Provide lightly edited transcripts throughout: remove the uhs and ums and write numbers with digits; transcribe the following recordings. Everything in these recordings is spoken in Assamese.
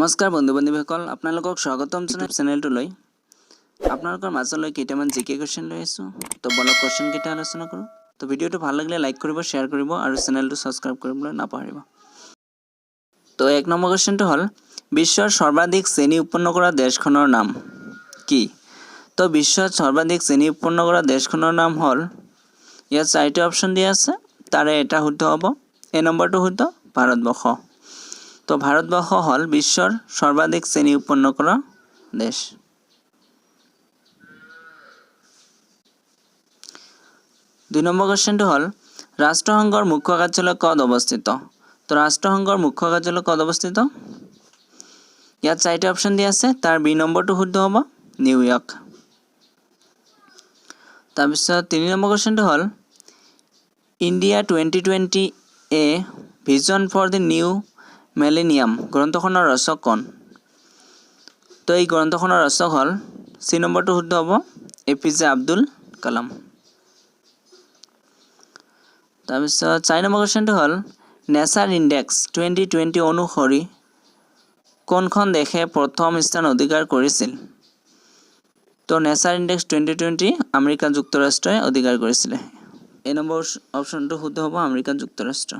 নমস্কাৰ বন্ধু বান্ধৱীসকল, আপোনালোকক স্বাগতম চেনেলটোলৈ। আপোনালোকৰ মাজলৈ কেইটামান জিকে কোৱেশ্চন লৈ আছোঁ। তো বলক কোৱেশ্চন কেইটা আলোচনা কৰোঁ। তো ভিডিঅ'টো ভাল লাগিলে লাইক কৰিব, শ্বেয়াৰ কৰিব আৰু চেনেলটো ছাবস্ক্ৰাইব কৰিবলৈ নাপাহৰিব। তো 1 নম্বৰ কোৱেশ্চনটো হ'ল বিশ্বৰ সৰ্বাধিক চেনি উৎপন্ন কৰা দেশখনৰ নাম কি? তো বিশ্বৰ সৰ্বাধিক চেনি উৎপন্ন কৰা দেশখনৰ নাম হ'ল, ইয়াত 4টা অপশ্যন দিয়া আছে, তাৰে এটা শুদ্ধ হ'ব। এ নম্বৰটো শুদ্ধ, ভাৰতবৰ্ষ। তো ভাৰতবৰ্ষ হ'ল বিশ্বৰ সৰ্বাধিক চেনি উৎপন্ন কৰা দেশ। দুই নম্বৰ কোৱেশ্চনটো হ'ল ৰাষ্ট্ৰসংঘৰ মুখ্য কাৰ্যালয় ক'ত অৱস্থিত? তো ৰাষ্ট্ৰসংঘৰ মুখ্য কাৰ্যালয় ক'ত অৱস্থিত? ইয়াত 4টা অপশ্যন দিয়া আছে, তাৰ বি নম্বৰটো শুদ্ধ হ'ব, নিউয়ৰ্ক। তাৰপিছত 3 নম্বৰ কোৱেশ্চনটো হ'ল ইণ্ডিয়া 2020 এ vision for the new millennium গ্ৰন্থখনৰ ৰচক কোন? তো এই গ্ৰন্থখনৰ ৰচক হ'ল, চি নম্বৰটো শুদ্ধ হ'ব, APJ আব্দুল কালাম। তাৰপিছত 4 নম্বৰ কোৱেশ্চনটো হ'ল নেচাৰ ইণ্ডেক্স 2020 অনুসৰি কোনখন দেশে প্ৰথম স্থান অধিকাৰ কৰিছিল? তো নেচাৰ ইণ্ডেক্স 2020 আমেৰিকা যুক্তৰাষ্ট্ৰই অধিকাৰ কৰিছিলে। এই নম্বৰ অপশ্যনটো শুদ্ধ হ'ব, আমেৰিকা যুক্তৰাষ্ট্ৰ।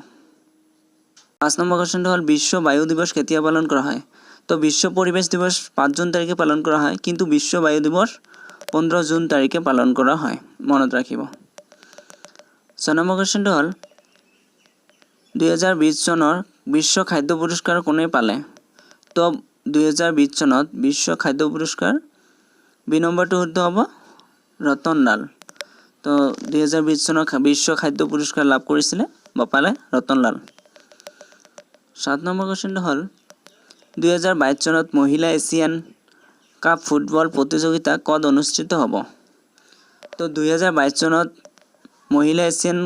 5 নম্বৰ কোৱেশ্চনটো হ'ল বিশ্ব বায়ু দিৱস কেতিয়া পালন কৰা হয়? তো বিশ্ব পৰিৱেশ দিৱস 5 জুন তাৰিখে পালন কৰা হয়, কিন্তু বিশ্ব বায়ু দিৱস 15 জুন তাৰিখে পালন কৰা হয়, মনত ৰাখিব। 6 নম্বৰ কোৱেশ্চনটো হ'ল 2020 চনৰ বিশ্ব খাদ্য পুৰস্কাৰ কোনে পালে? তো 2020 চনত বিশ্ব খাদ্য পুৰস্কাৰ বি নম্বৰটো শুদ্ধ হ'ব, ৰতন লাল। তো 2020 চনৰ বিশ্ব খাদ্য পুৰস্কাৰ লাভ কৰিছিলে বা পালে ৰতন লাল। 7 নম্বৰ কোৱেশ্চনটো হ'ল 2022 চনত মহিলা এছিয়ান কাপ ফুটবল প্ৰতিযোগিতা ক'ত অনুষ্ঠিত হ'ব? তো 2022 চনত মহিলা এছিয়ান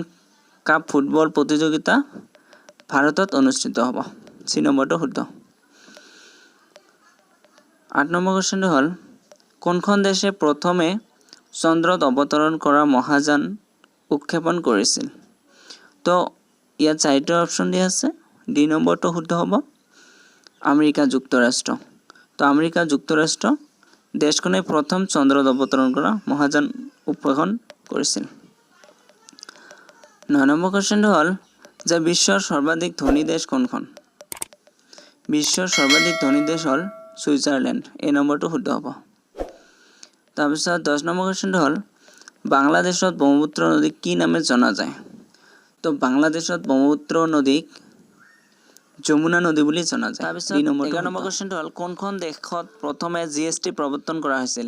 কাপ ফুটবল প্ৰতিযোগিতা ভাৰতত অনুষ্ঠিত হ'ব, চি নম্বৰটো শুদ্ধ। 8 নম্বৰ কোৱেশ্চনটো হ'ল কোনখন দেশে প্ৰথমে চন্দ্ৰত অৱতৰণ কৰা মহাযান উৎক্ষেপণ কৰিছিল? তো ইয়াত 4টা অপশ্যন দিয়া আছে, ডি নম্বৰটো শুদ্ধ হ'ব, আমেৰিকা যুক্তৰাষ্ট্ৰ। তো আমেৰিকা যুক্তৰাষ্ট্ৰ দেশখনে প্ৰথম চন্দ্ৰত অৱতৰণ কৰা মহাযান উৎক্ষেপণ কৰিছিল। 9 নম্বৰ কুৱেশ্যনটো হ'ল যে বিশ্বৰ সৰ্বাধিক ধনী দেশ কোনখন? বিশ্বৰ সৰ্বাধিক ধনী দেশ হ'ল ছুইজাৰলেণ্ড। এই নম্বৰটো শুদ্ধ হ'ব। তাৰপিছত 10 নম্বৰ কুৱেশ্যনটো হ'ল বাংলাদেশত ব্ৰহ্মপুত্ৰ নদীক কি নামে জনা যায়? তো বাংলাদেশত ব্ৰহ্মপুত্ৰ নদীক যমুনা নদী বুলি জনা যায়। তাৰপিছত 11 নম্বৰ কুৱেশ্যনটো হ'ল কোনখন দেশত প্ৰথমে GST প্ৰৱৰ্তন কৰা হৈছিল?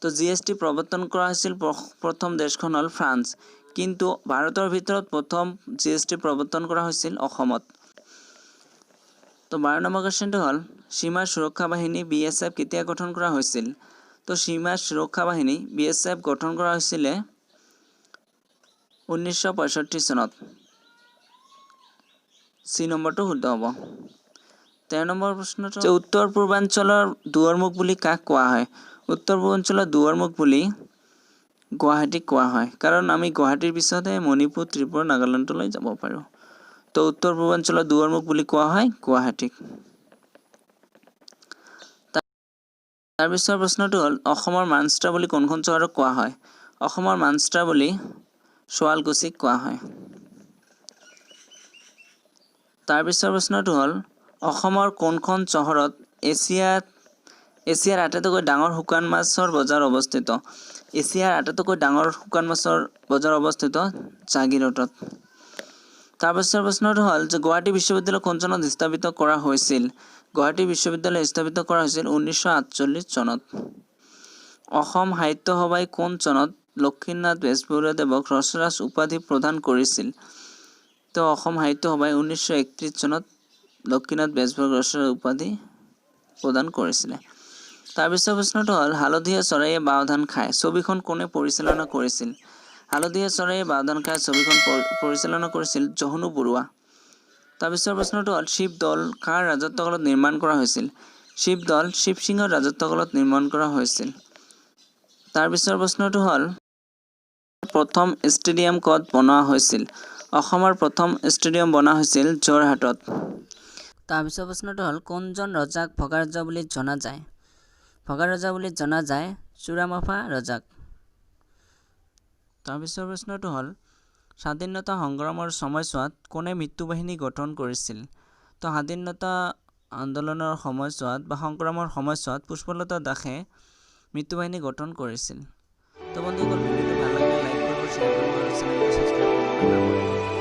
তো GST প্ৰৱৰ্তন কৰা হৈছিল প্ৰথম দেশখন হ'ল ফ্ৰান্স, কিন্তু ভাৰতৰ ভিতৰত প্ৰথম GST প্ৰৱৰ্তন কৰা হৈছিল অসমত। তো 12 নম্বৰ কুৱেশ্যনটো হ'ল সীমা সুৰক্ষা বাহিনী BSF কেতিয়া গঠন কৰা হৈছিল? তো সীমা সুৰক্ষা বাহিনী BSF গঠন কৰা হৈছিলে 1965 চনত, চি নম্বৰটো শুদ্ধ হ'ব। 13 নম্বৰ প্ৰশ্নটো উত্তৰ পূৰ্বাঞ্চলৰ দুৱাৰমুখ বুলি কাক কোৱা হয়? উত্তৰ পূৰ্বাঞ্চলৰ দুৱাৰমুখ বুলি গুৱাহাটীক কোৱা হয়, কাৰণ আমি গুৱাহাটীৰ পিছতহে মণিপুৰ, ত্ৰিপুৰা, নাগালেণ্ডলৈ যাব পাৰোঁ। তো উত্তৰ পূৰ্বাঞ্চলৰ দুৱাৰমুখ বুলি কোৱা হয় গুৱাহাটীক। তাৰপিছৰ প্ৰশ্নটো হ'ল অসমৰ মানচিত্ৰ বুলি কোনখন চহৰক কোৱা হয়? অসমৰ মানচিত্ৰ বুলি শুৱালকুছিক কোৱা হয়। তাৰপিছৰ প্ৰশ্নটো হ'ল অসমৰ কোনখন চহৰত এছিয়াৰ আটাইতকৈ ডাঙৰ শুকান মাছৰ বজাৰ অৱস্থিত? এছিয়াৰ আটাইতকৈ ডাঙৰ শুকান মাছৰ বজাৰ অৱস্থিত জাগিৰোডত। তাৰপিছৰ প্ৰশ্নটো হ'ল যে গুৱাহাটী বিশ্ববিদ্যালয় কোন চনত স্থাপিত কৰা হৈছিল? গুৱাহাটী বিশ্ববিদ্যালয় স্থাপিত কৰা হৈছিল 1948 চনত। অসম সাহিত্য সভাই কোন চনত লক্ষ্মীনাথ বেজবৰুৱাদেৱক ৰসৰাজ উপাধি প্ৰদান কৰিছিল? তো অসম সাহিত্য সভাই 1931 চনত লক্ষ্মীনাথ বেজবৰুৱাক ৰসৰাজ উপাধি প্ৰদান কৰিছিলে। তাৰপিছৰ প্ৰশ্নটো হ'ল হালধীয়া চৰাইয়ে বাও ধান খায় ছবিখন কোনে পৰিচালনা কৰিছিল? হালধীয়া চৰাইয়ে বাও ধান খায় ছবিখন পৰিচালনা কৰিছিল জহনু বৰুৱা। তাৰপিছৰ প্ৰশ্নটো হ'ল শিৱদৌল কাৰ ৰাজত্বকালত নিৰ্মাণ কৰা হৈছিল? শিৱদৌল শিৱসিংহৰ ৰাজত্বকালত নিৰ্মাণ কৰা হৈছিল। তাৰপিছৰ প্ৰশ্নটো হ'ল প্ৰথম ষ্টেডিয়াম ক'ত বনোৱা হৈছিল? অসমৰ প্ৰথম ষ্টেডিয়াম বনোৱা হৈছিল যোৰহাটত। তাৰপিছৰ প্ৰশ্নটো হ'ল কোনজন ৰজাক ভগা ৰজা বুলি জনা যায়? ভগা ৰজা বুলি জনা যায় চুৰামফা ৰজাক। তাৰপিছৰ প্ৰশ্নটো হ'ল স্বাধীনতা সংগ্ৰামৰ সময়ছোৱাত কোনে মৃত্যুবাহিনী গঠন কৰিছিল? তো স্বাধীনতা আন্দোলনৰ সময়ছোৱাত বা সংগ্ৰামৰ সময়ছোৱাত পুষ্পলতা দাসে মৃত্যুবাহিনী গঠন কৰিছিল। তো বন্ধুসকল ভিডিঅ'টো ভাল লাগিলে লাইক কৰিব, শ্বেয়াৰ কৰিব আৰু চেনেলটো ছাবস্ক্ৰাইব কৰিবলৈ নাপাহৰিব।